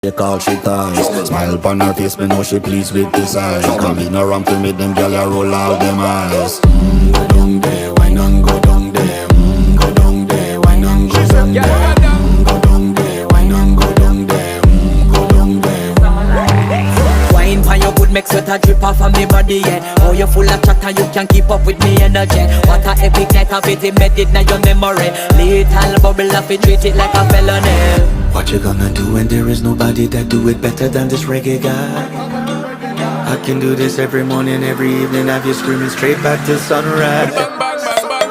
They call she ties. Smile upon her face, me know she pleased with this eyes. Come in around to meet them girl, you roll out them eyes. Go down there, why not go down there? Go down there, why not go down there? Go down there, why not go down there? Go down there. Wine pan your good, make sweat a drip off of me body, yeah. Oh, you full of chatter, you can keep up with me energy. What a epic night of it, embedded in your memory. Little bubble of it, treat it like a felony. What you gonna do when there is nobody that do it better than this reggae guy? I can do this every morning, every evening, have you screaming straight back to sunrise.